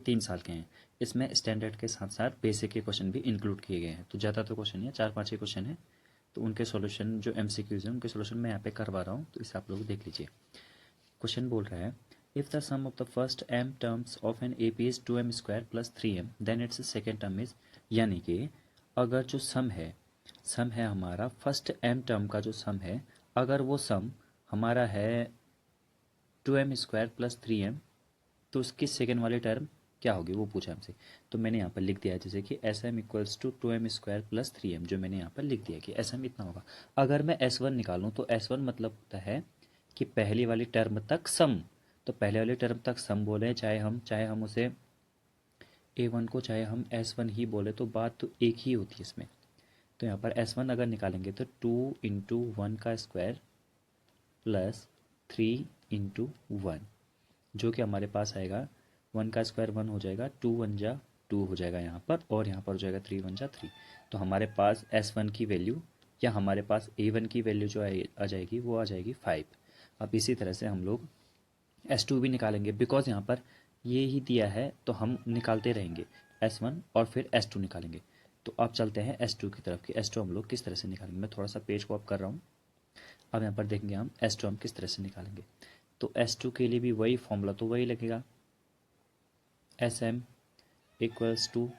3 साल के हैं। इसमें स्टैंडर्ड के साथ साथ बेसिक के क्वेश्चन भी इंक्लूड किए गए हैं। तो ज़्यादा तो क्वेश्चन नहीं है, 4-5 ही क्वेश्चन है। तो उनके सॉल्यूशन जो एमसीक्यूज हैं उनके सॉल्यूशन मैं यहाँ पे करवा रहा हूँ, तो इसे आप लोग देख लीजिए। क्वेश्चन बोल रहा है if the sum of the first m terms of an AP is 2m square plus 3m then its second term is, यानी कि अगर जो सम है हमारा फर्स्ट m टर्म का जो सम है, अगर वो सम हमारा है 2m स्क्वायर प्लस 3m, तो उसकी सेकेंड वाली टर्म क्या होगी वो पूछा हमसे। तो मैंने यहाँ पर लिख दिया है जैसे कि S M equals to 2m square plus 3m, जो मैंने यहाँ पर लिख दिया कि एस एम इतना होगा। अगर मैं S1 निकालूँ तो S1 मतलब होता है कि पहली वाली टर्म तक सम। तो पहले वाली टर्म तक सम बोले, चाहे हम उसे A1 को चाहे हम S1 ही बोले, तो बात तो एक ही होती है इसमें। तो यहाँ पर S1 अगर निकालेंगे तो 2 इंटू 1 का स्क्वायर प्लस 3 इंटू 1, जो कि हमारे पास आएगा 1 का स्क्वायर 1 हो जाएगा, 2 1 जा 2 हो जाएगा यहाँ पर, और यहाँ पर हो जाएगा 3 1 जा 3। तो हमारे पास S1 की वैल्यू या हमारे पास A1 की वैल्यू जो आ जाएगी वो आ जाएगी 5। अब इसी तरह से हम लोग S2 भी निकालेंगे, बिकॉज यहाँ पर ये ही दिया है तो हम निकालते रहेंगे S1 और फिर S2 निकालेंगे। तो अब चलते हैं S2 की तरफ कि S2 हम लोग किस तरह से निकालेंगे। मैं थोड़ा सा पेज को अप कर रहा हूँ। अब यहाँ पर देखेंगे हम S2 हम किस तरह से निकालेंगे। तो S2 के लिए भी वही फॉर्मूला तो वही लगेगा, SM equals to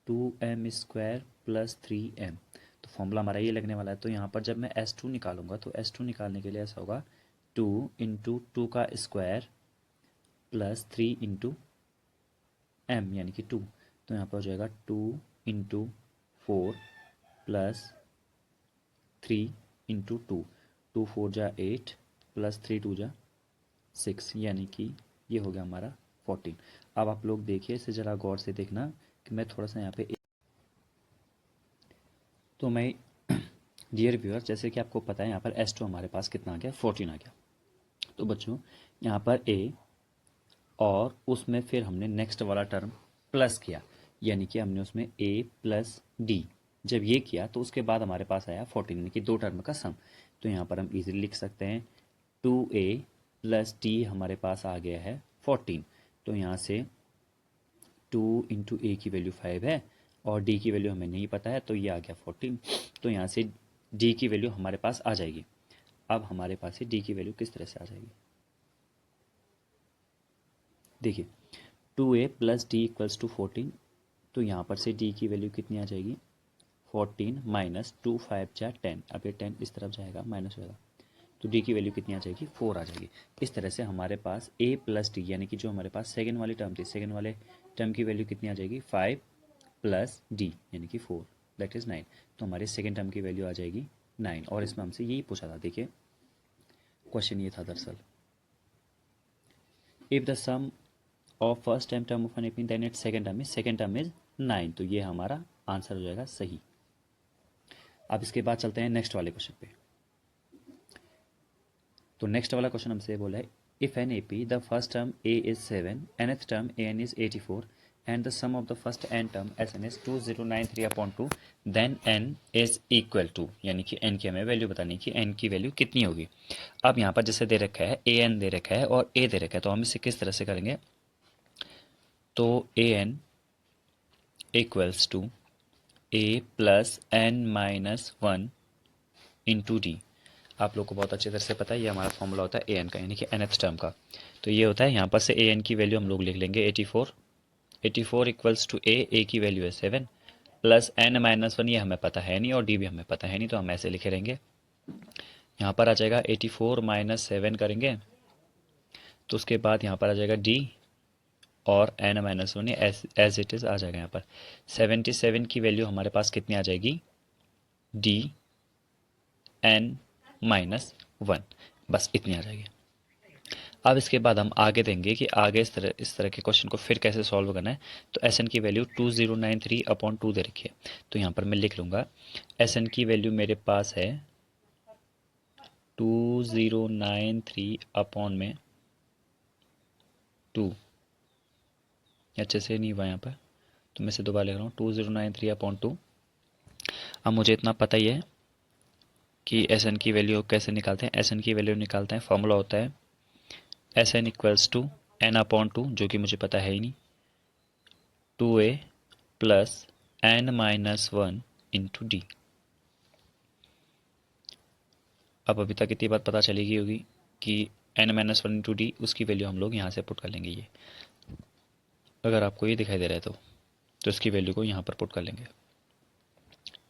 2m square plus 3m। तो फॉर्मूला हमारा ये लगने वाला है। तो यहाँ पर जब मैं S2 निकालूंगा तो S2 निकालने के लिए ऐसा होगा 2 इंटू 2 का स्क्वायर प्लस 3 इंटू m यानी कि 2। तो यहाँ पर हो जाएगा 2 इंटू 4 प्लस 3 इंटू 2, 2 4 जा 8 प्लस 3 2 जा 6, यानी कि ये हो गया हमारा 14। अब आप लोग देखिए इसे ज़रा गौर से देखना कि मैं थोड़ा सा यहाँ पे, तो मैं डियर व्यूअर जैसे कि आपको पता है यहाँ पर S2 हमारे पास कितना आ गया, 14 आ गया। तो बच्चों यहाँ पर A और उसमें फिर हमने नेक्स्ट वाला टर्म प्लस किया, यानी कि हमने उसमें A प्लस डी जब ये किया तो उसके बाद हमारे पास आया 14, यानी कि दो टर्म का सम। तो यहाँ पर हम इजीली लिख सकते हैं 2A प्लस डी हमारे पास आ गया है 14। तो यहाँ से 2 इंटू ए की वैल्यू 5 है और डी की वैल्यू हमें नहीं पता है, तो ये आ गया 14। तो यहाँ से डी की वैल्यू हमारे पास आ जाएगी। अब हमारे पास डी की वैल्यू किस तरह से आ जाएगी, देखिए 2A plus D equals to 14। तो यहाँ पर से डी की वैल्यू कितनी आ जाएगी, 14 माइनस 2 5 जा 10। अब ये 10 इस तरफ जाएगा, माइनस होगा, तो डी की वैल्यू कितनी आ जाएगी, 4 आ जाएगी। इस तरह से हमारे पास A प्लस डी यानी कि जो हमारे पास सेकेंड वाली टर्म थी, सेकेंड वाले टर्म की वैल्यू कितनी आ जाएगी, 5 प्लस डी यानी कि 4, दैट इज़ 9। तो हमारी सेकेंड टर्म की वैल्यू आ जाएगी 9। और इसमें हमसे यही पूछा था, देखिए क्वेश्चन ये था दरअसल, if the sum of first time term of an AP then it second term is 9। तो ये हमारा आंसर हो जाएगा सही। अब इसके बाद चलते हैं नेक्स्ट वाले क्वेश्चन पे। तो नेक्स्ट वाला क्वेश्चन हमसे बोला है if an AP the first term A is 7, nth term an is 84 and the sum of the first n term Sn is 2093/2 then n is equal to, यानी कि n की हमें वैल्यू बतानी कि n की वैल्यू कितनी होगी। अब यहाँ पर जैसे दे रखा है an दे रखा है और a दे रखा है, तो हम इसे किस तरह से करेंगे, तो an equals to a plus n minus 1 into D. आप लोग को बहुत अच्छी तरह से पता है ये हमारा फॉर्मूला होता है an का, यानी कि nth टर्म का। तो ये होता है यहाँ पर से an की वैल्यू हम लोग लिख लेंगे 84, 84 इक्वल्स टू a की वैल्यू है 7 प्लस n माइनस 1, ये हमें पता है नहीं और d भी हमें पता है नहीं, तो हम ऐसे लिखे रहेंगे। यहाँ पर आ जाएगा 84 माइनस 7 करेंगे तो उसके बाद यहाँ पर आ जाएगा d और n minus 1 as it is आ जाएगा। यहाँ पर 77 की वैल्यू हमारे पास कितनी आ जाएगी, d n माइनस 1, बस इतनी आ जाएगी। अब इसके बाद हम आगे देंगे कि आगे इस तरह के क्वेश्चन को फिर कैसे सॉल्व करना है। तो Sn की वैल्यू 2093/2 दे रखी है, तो यहाँ पर मैं लिख लूँगा Sn की वैल्यू मेरे पास है 2093/2। अच्छे से नहीं हुआ यहाँ पर, तो मैं इसे दोबारा लिख रहा हूँ 2093/2। अब मुझे इतना पता ही है कि Sn की वैल्यू कैसे निकालते हैं। Sn की वैल्यू निकालते हैं, फॉर्मूला होता है Sn इक्वल्स टू n/2, जो कि मुझे पता है ही नहीं, 2a plus n-1 into D. अब अभी तक इतनी बात पता चलेगी होगी कि n-1 इंटू डी, उसकी वैल्यू हम लोग यहाँ से पुट कर लेंगे। ये अगर आपको ये दिखाई दे रहा है तो इसकी वैल्यू को यहाँ पर पुट कर लेंगे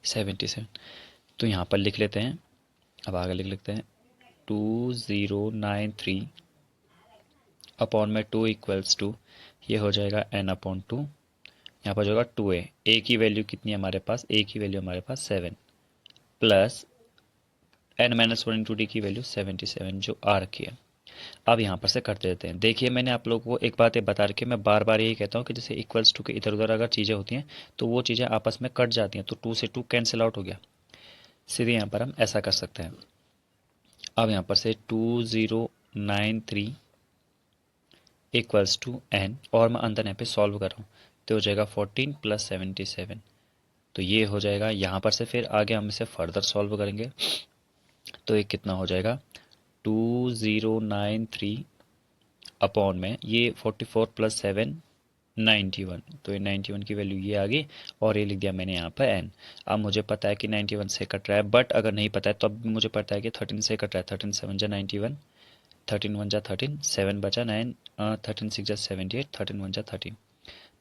77। तो यहाँ पर लिख लेते हैं, अब आगे लिख लेते हैं 2093 अपॉन में 2 इक्वल्स टू, ये हो जाएगा n/2। यहाँ पर जो होगा 2a, a की वैल्यू कितनी है हमारे पास, a की वैल्यू हमारे पास 7 प्लस n-1 इंटू डी की वैल्यू 77 जो आ रखी है। अब यहाँ पर से कर देते हैं। देखिए मैंने आप लोगों को एक बात बता रखी है, मैं बार बार यही कहता हूँ कि जैसे इक्वल्स टू के इधर उधर अगर चीज़ें होती हैं तो वो चीज़ें आपस में कट जाती हैं, तो 2 से 2 कैंसिल आउट हो गया। सीधे यहाँ पर हम ऐसा कर सकते हैं। अब यहाँ पर से 2093 इक्वल्स टू n, और मैं अंदर यहाँ पे सॉल्व कर रहा हूँ, तो हो जाएगा 14 प्लस 77। तो ये हो जाएगा। यहाँ पर से फिर आगे हम इसे फर्दर सॉल्व करेंगे, तो ये कितना हो जाएगा 2093 अपॉन में ये 44 प्लस 7 91, तो ये 91 की वैल्यू ये आ गई, और ये लिख दिया मैंने यहाँ पर n। अब मुझे पता है कि 91 से कट रहा है, बट अगर नहीं पता है तो अब मुझे पता है कि 13 से कट रहा है। 13 7 जा 91, 13 1 जा 13, 7 बचा 9, 13 6 जा 78, 13 1 जा 13,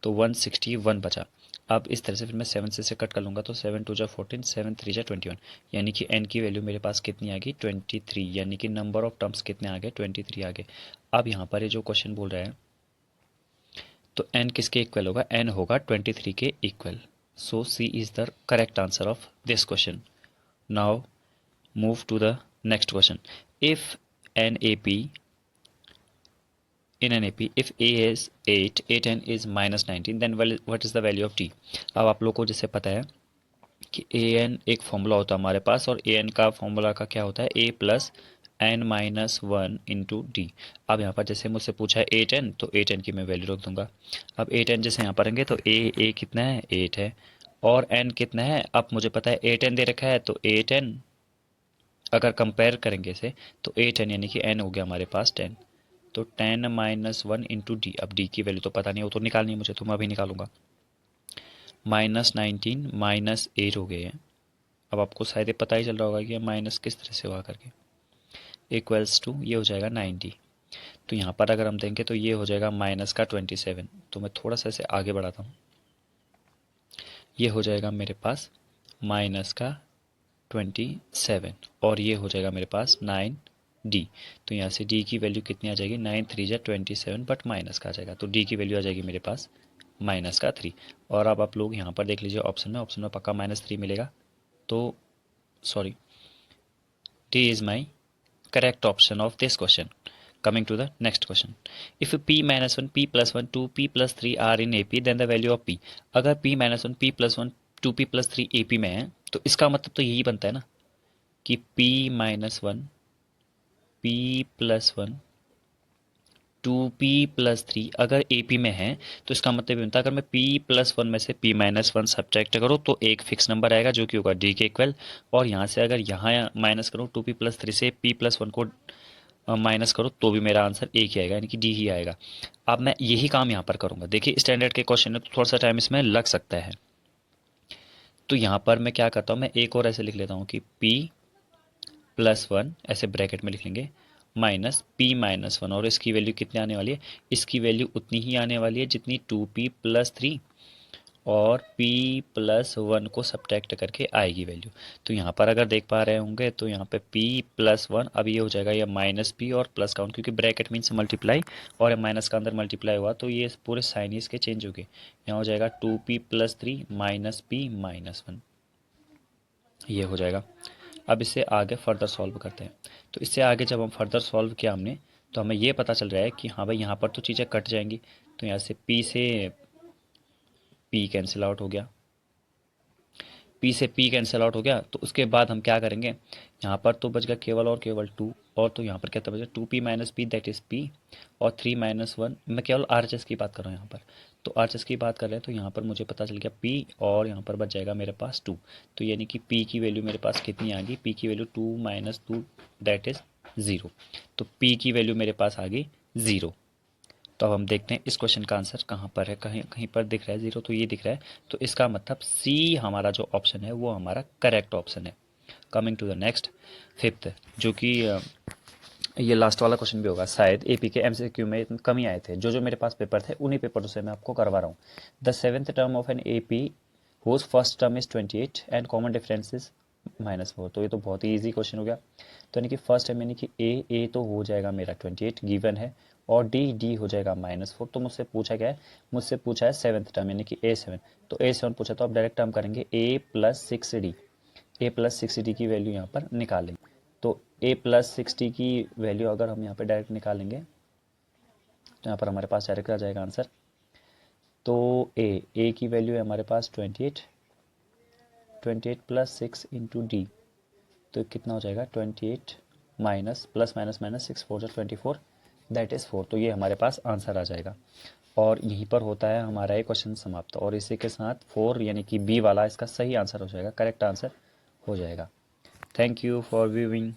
तो 161 बचा। अब इस तरह से फिर मैं 7 से कट कर लूँगा, तो 7 2 जा 14, 7 3 जा 21, यानी कि n की वैल्यू मेरे पास कितनी आ गई 23, यानी कि नंबर ऑफ टर्म्स कितने आ गए 23 आ गए। अब यहाँ पर ये जो क्वेश्चन बोल रहा है तो n किसके इक्वल होगा, n होगा 23 के equal. So C is the correct answer of this question. Now move to the next question. If an A P in an AP, if A is 8, A10 is minus 19, then what is the value of T? अब आप लोग को जैसे पता है कि AN एक formula होता है हमारे पास, और AN का फॉर्मूला का क्या होता है A plus n-1 into D. अब यहाँ पर जैसे मुझसे पूछा है A10, तो A10 की मैं वैल्यू रख दूंगा। अब A10 जैसे यहाँ पर रहेंगे तो A कितना है 8 है, और n कितना है, अब मुझे पता है A10 दे रखा है, तो A10 अगर कंपेयर करेंगे इसे तो A10 यानी कि n हो गया हमारे पास 10, तो 10-1 इंटू डी। अब डी की वैल्यू तो पता नहीं, वो तो निकालनी है मुझे, तो मैं अभी निकालूंगा। -19 -8 हो गए हैं। अब आपको शायद ये पता ही चल रहा होगा कि माइनस किस तरह से हुआ करके, इक्वल्स टू ये हो जाएगा 90। तो यहाँ पर अगर हम देंगे तो ये हो जाएगा माइनस का 27। तो मैं थोड़ा सा इसे आगे बढ़ाता हूँ, ये हो जाएगा मेरे पास माइनस का 27, और ये हो जाएगा मेरे पास 9 डी। तो यहाँ से डी की वैल्यू कितनी आ जाएगी 9 3 जा 27, बट माइनस का आ जाएगा, तो डी की वैल्यू आ जाएगी मेरे पास माइनस का 3। और अब आप लोग यहाँ पर देख लीजिए ऑप्शन में पक्का -3 मिलेगा, तो sorry, D is my correct option of this question. Coming to the next question, if p-1 p+1 2p+3 are in AP, then the value of p। अगर p-1 p+1 2p+3 AP में है तो इसका मतलब तो यही बनता है ना कि p-1 p+1 2p+3 अगर AP में है, तो इसका मतलब ये बनता है अगर मैं p+1 में से p-1 सब्ट्रैक्ट करूँ तो एक फिक्स नंबर आएगा जो कि होगा d के इक्वल, और यहाँ से अगर यहाँ माइनस करूँ 2p+3 से p+1 को माइनस करो तो भी मेरा आंसर एक ही आएगा, यानी कि डी ही आएगा। अब मैं यही काम यहाँ पर करूँगा। देखिए स्टैंडर्ड के क्वेश्चन में तो थोड़ा सा टाइम इसमें लग सकता है, तो यहाँ पर मैं क्या करता हूँ, मैं एक और ऐसे लिख लेता हूँ कि p+1 ऐसे ब्रैकेट में लिख लेंगे माइनस p-1, और इसकी वैल्यू कितनी आने वाली है, इसकी वैल्यू उतनी ही आने वाली है जितनी 2p+3 और p+1 को सब्ट्रैक्ट करके आएगी वैल्यू। तो यहाँ पर अगर देख पा रहे होंगे तो यहाँ पे p+1, अब ये हो जाएगा ये माइनस p और प्लस का 1, क्योंकि ब्रैकेट मीन्स मल्टीप्लाई, और ये माइनस का अंदर मल्टीप्लाई हुआ तो ये पूरे साइन इसके चेंज हो गए। यहाँ हो जाएगा 2p+3 माइनस p-1, ये हो जाएगा। अब इसे आगे फर्दर सॉल्व करते हैं। तो इससे आगे जब हम फर्दर सॉल्व किया हमने, तो हमें ये पता चल रहा है कि हाँ भाई यहाँ पर तो चीज़ें कट जाएंगी, तो यहाँ से p कैंसिल आउट हो गया, p से p कैंसिल आउट हो गया। तो उसके बाद हम क्या करेंगे, यहाँ पर तो बच गया केवल और केवल 2, और तो यहाँ पर क्या बचा 2p-p दैट इज p, और 3-1, मैं केवल RHS की बात कर रहा हूँ यहाँ पर, तो RHS की बात कर रहे हैं, तो यहाँ पर मुझे पता चल गया p, और यहाँ पर बच जाएगा मेरे पास 2। तो यानी कि p की वैल्यू मेरे पास कितनी आ गई, p की वैल्यू 2 - 2 दैट इज 0। तो p की वैल्यू मेरे पास आ गई 0। तो तो अब हम देखते हैं इस क्वेश्चन का आंसर कहाँ पर है। कहीं कहीं पर दिख रहा है 0, तो ये दिख रहा है, तो इसका मतलब सी हमारा जो ऑप्शन है वो हमारा करेक्ट ऑप्शन है। Coming to the next, fifth, जो कि ये लास्ट वाला क्वेश्चन भी होगा शायद। एपी के एमसीक्यू में कम ही आए थे, जो मेरे पास पेपर थे उन्हीं पेपरों से मैं आपको करवा रहा हूँ। The seventh term of an AP whose first term is 28 and common difference is -4। तो ये तो बहुत ही ईजी क्वेश्चन हो गया। तो यानी कि फर्स्ट टर्म यानी कि ए तो हो जाएगा मेरा 28 गिवन है, और डी हो जाएगा -4। तो मुझसे पूछा गया है, मुझसे पूछा है सेवन्थ टर्म यानी कि A7। तो A7 पूछा, तो आप डायरेक्ट टर्म करेंगे A+6D की वैल्यू यहाँ पर निकालेंगे। तो A+60 की वैल्यू अगर हम यहाँ पे डायरेक्ट निकालेंगे तो यहाँ पर हमारे पास डायरेक्ट आ जाएगा आंसर। तो ए की वैल्यू है हमारे पास 28 + 6 × D, तो कितना हो जाएगा 28 minus plus minus minus 6 4 24, that is 4। तो ये हमारे पास आंसर आ जाएगा, और यहीं पर होता है हमारा ये क्वेश्चन समाप्त। और इसी के साथ 4 यानी कि बी वाला इसका सही आंसर हो जाएगा, करेक्ट आंसर हो जाएगा। Thank you for viewing.